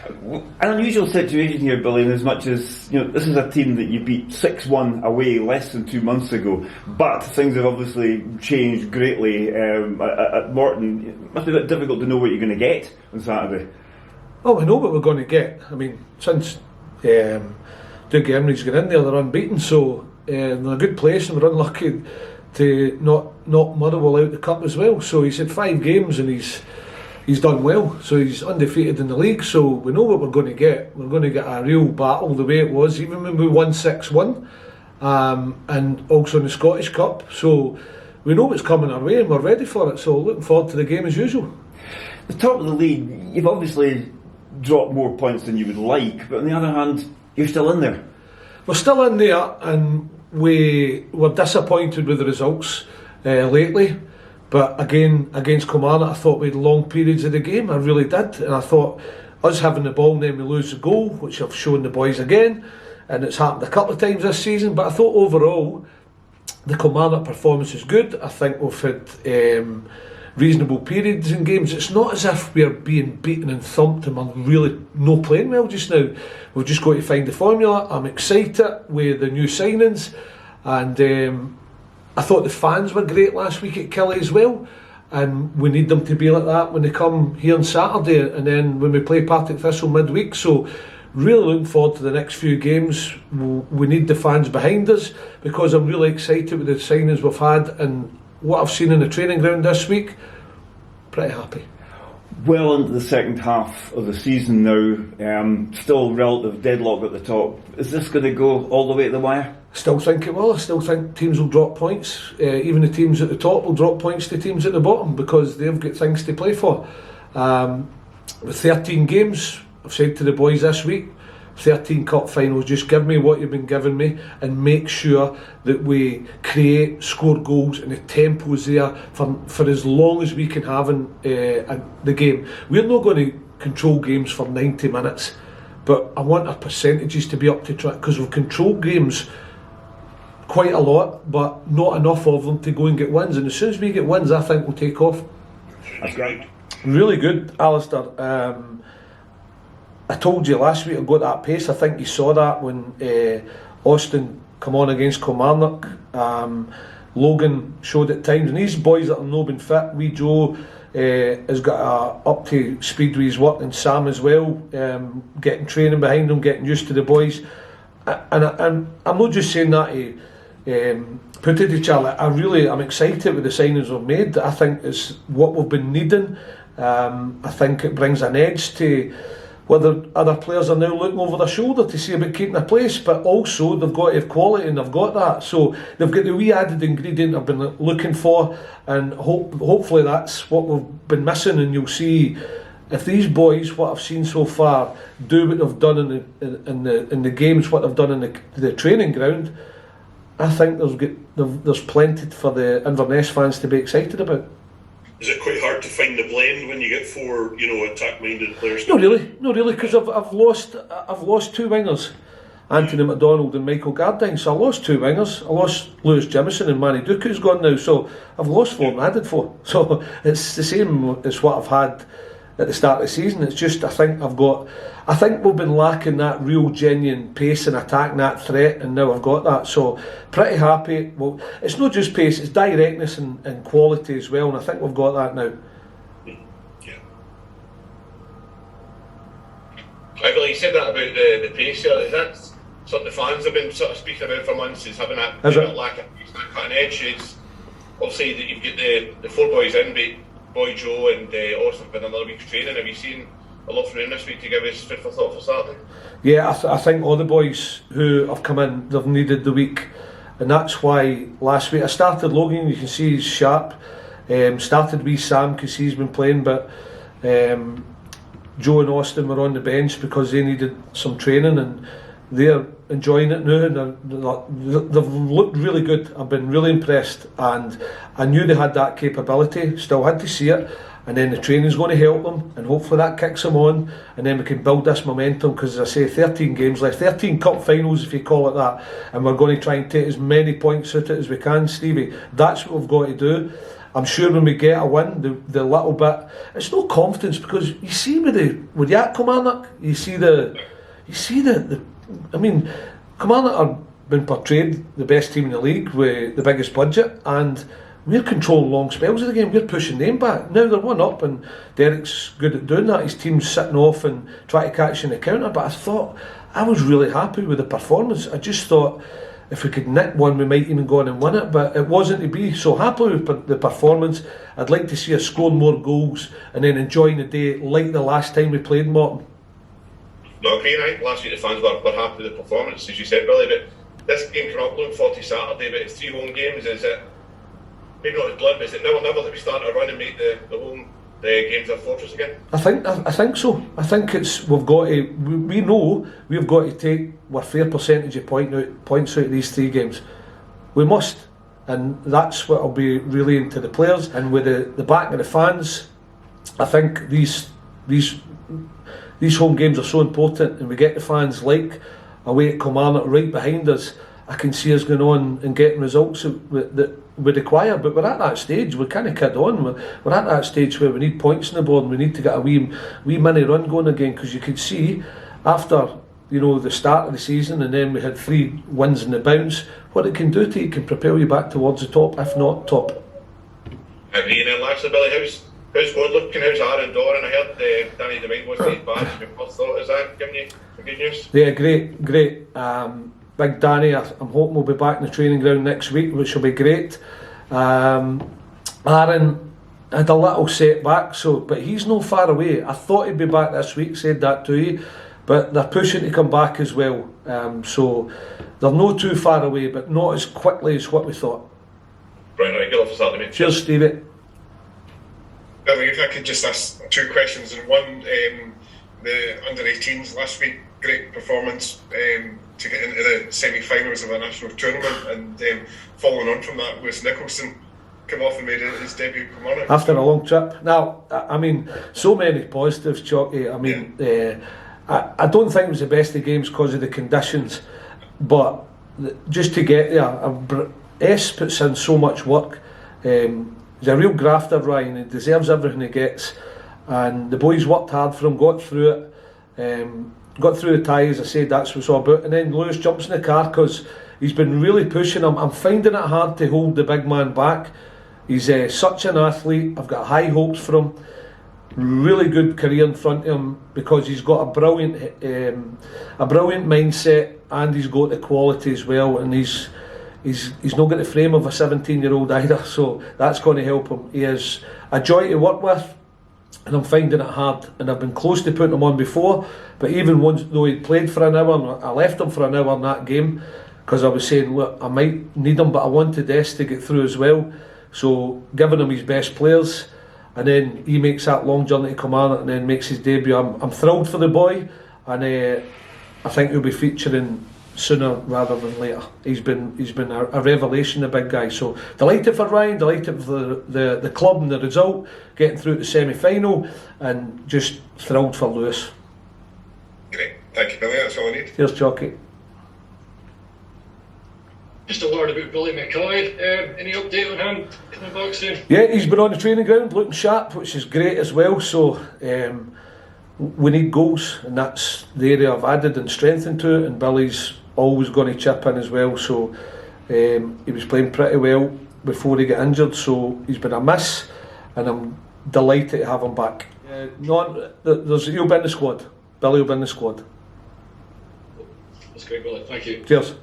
An unusual situation here, Billy, in as much as this is a team that you beat 6-1 away less than 2 months ago, but things have obviously changed greatly at Morton. It must be a bit difficult to know what you're going to get on Saturday. Oh, we know what we're going to get. I mean, since Doug Emery's got in there, they're unbeaten, so they're in a good place, and we're unlucky to not knock Motherwell out the cup as well. So he's had 5 games and he's done well, so he's undefeated in the league, so we know what we're going to get. We're going to get a real battle the way it was, even when we won 6-1, and also in the Scottish Cup, so we know what's coming our way and we're ready for it, so looking forward to the game as usual. The top of the league, you've obviously dropped more points than you would like, but on the other hand, you're still in there. We're still in there, and we were disappointed with the results lately. But again, against Kilmarnock, I thought we had long periods of the game. I really did. And I thought us having the ball and then we lose the goal, which I've shown the boys again. And it's happened a couple of times this season. But I thought overall, the Kilmarnock performance is good. I think we've had reasonable periods in games. It's not as if we're being beaten and thumped and we're really not playing well just now. We've just got to find the formula. I'm excited with the new signings. And I thought the fans were great last week at Killie as well, and we need them to be like that when they come here on Saturday and then when we play Partick Thistle midweek. So really looking forward to the next few games. We need the fans behind us, because I'm really excited with the signings we've had and what I've seen in the training ground this week. Pretty happy. Well into the second half of the season now, still relative deadlock at the top. Is this going to go all the way to the wire? Still think it will. I still think teams will drop points. Even the teams at the top will drop points to teams at the bottom, because they've got things to play for. With 13 games, I've said to the boys this week, 13 cup finals, just give me what you've been giving me and make sure that we create, score goals, and the tempo is there for as long as we can have in the game. We're not going to control games for 90 minutes, but I want our percentages to be up to track, because we've controlled games quite a lot, but not enough of them to go and get wins. And as soon as we get wins, I think we'll take off. That's great. Really good, Alistair. I told you last week I've got that pace. I think you saw that when Austin come on against Kilmarnock. Logan showed at times, and these boys that have not been fit, wee Joe has got up to speed with his work, and Sam as well, getting training behind them, getting used to the boys. And I'm not just saying that to put it to Charlie. I'm excited with the signings we've made. I think it's what we've been needing. I think it brings an edge to whether other players are now looking over their shoulder to see about keeping their place, but also they've got to have quality, and they've got that. So they've got the wee added ingredient I've been looking for, and hopefully that's what we've been missing. And you'll see, if these boys, what I've seen so far, do what they've done in the games, what they've done in the training ground, I think there's plenty for the Inverness fans to be excited about. Is it quite hard to find the blend when you get 4, attack-minded players? Not really, because I've lost 2 wingers, Anthony McDonald and Michael Gardine. So I lost 2 wingers. I lost Lewis Jimison and Manny Duke, who's gone now. So I've lost 4 and added 4. So it's the same as what I've had at the start of the season. It's just I think we've been lacking that real genuine pace and attack and that threat, and now I've got that, so pretty happy. Well, it's not just pace, it's directness and quality as well, and I think we've got that now. Yeah. Well, you said that about the pace here. Is that something the fans have been sort of speaking about for months, is having that lack of pace, that cutting edge? It's obviously that you've got the 4 boys in, but Boy Joe and Austin been another week's training. Have you seen a lot from him this week to give us food for thought for Saturday? Yeah, I think all the boys who have come in, they've needed the week, and that's why last week I started Logan. You can see he's sharp. Started with Sam because he's been playing, but Joe and Austin were on the bench because they needed some training, and they're enjoying it now, and they've looked really good. I've been really impressed, and I knew they had that capability, still had to see it, and then the training's going to help them, and hopefully that kicks them on, and then we can build this momentum, because as I say, 13 games left, 13 cup finals if you call it that, and we're going to try and take as many points out of it as we can, Stevie. That's what we've got to do, I'm sure when we get a win, the little bit, it's no confidence, because you see with you at Kilmarnock, you see the I mean, Kilmarnock are been portrayed the best team in the league with the biggest budget, and we're controlling long spells of the game. We're pushing them back. Now they're 1-up, and Derek's good at doing that. His team's sitting off and trying to catch in the counter. But I was really happy with the performance. I just thought if we could nick one, we might even go on and win it. But it wasn't to be. So happy with the performance. I'd like to see us scoring more goals and then enjoying the day like the last time we played Morton. No, agree. I think last week the fans were happy with the performance, as you said, Billy. But this game coming up, looking forward to Saturday, but it's 3 home games. Is it? Maybe not as blunt, but is it never that we start to run and make the home games our fortress again? I think so. I think we've got to. We know we've got to take our fair percentage of points out of these 3 games. We must, and that's what I'll be relaying to the players. And with the back of the fans, I think these home games are so important, and we get the fans like away at Kilmarnock right behind us. I can see us going on and getting results that we require, but we're at that stage. We can't kid on. We're at that stage where we need points on the board, and we need to get a wee mini run going again, because you could see after the start of the season, and then we had 3 wins in the bounce, what it can do to you. It can propel you back towards the top, if not top. I agree. And then lastly, Billy, how's God looking? How's Aaron Doran? I heard Danny Devine wasn't his badge before. Thought, is that giving you some good news? Yeah, great. Big Danny, I'm hoping we'll be back in the training ground next week, which will be great. Aaron had a little setback, but he's no far away. I thought he'd be back this week, said that to you, but they're pushing to come back as well. So they're not too far away, but not as quickly as what we thought. Right, good luck for Saturday, mate. Cheers, Stevie. Billy, if I could just ask 2 questions, and one, the under-18s last week, great performance to get into the semi-finals of a national tournament, and following on from that, was Nicholson come off and made his debut at Kilmarnock after a long trip. Now, I mean, so many positives, Chalky. I mean, I don't think it was the best of games because of the conditions, but just to get there, S puts in so much work. He's a real grafter, Ryan. He deserves everything he gets, and the boys worked hard for him, got through it. Got through the tie, as I said, that's what it's all about. And then Lewis jumps in the car because he's been really pushing him. I'm finding it hard to hold the big man back. He's such an athlete. I've got high hopes for him. Really good career in front of him, because he's got a brilliant mindset, and he's got the quality as well. And he's not got the frame of a 17-year-old either, so that's going to help him. He is a joy to work with, and I'm finding it hard, and I've been close to putting him on before, but even once though he'd played for an hour, I left him for an hour in that game, because I was saying, look, I might need him, but I wanted S to get through as well. So giving him his best players, and then he makes that long journey to Kilmarnock and then makes his debut. I'm thrilled for the boy, and I think he'll be featuring sooner rather than later. He's been a revelation, the big guy. So delighted for Ryan, delighted for the club and the result, getting through to the semi-final, and just thrilled for Lewis. Great, thank you, Billy. That's all I need. Cheers, Chalky. Just a word about Billy McCoy. Any update on him coming back soon? Yeah, he's been on the training ground looking sharp, which is great as well. So we need goals, and that's the area I've added and strengthened to it, and Billy's always going to chip in as well. So he was playing pretty well before he got injured, so he's been a miss, and I'm delighted to have him back. He'll be in the squad. Billy will be in the squad. That's great, Billy. Thank you. Cheers.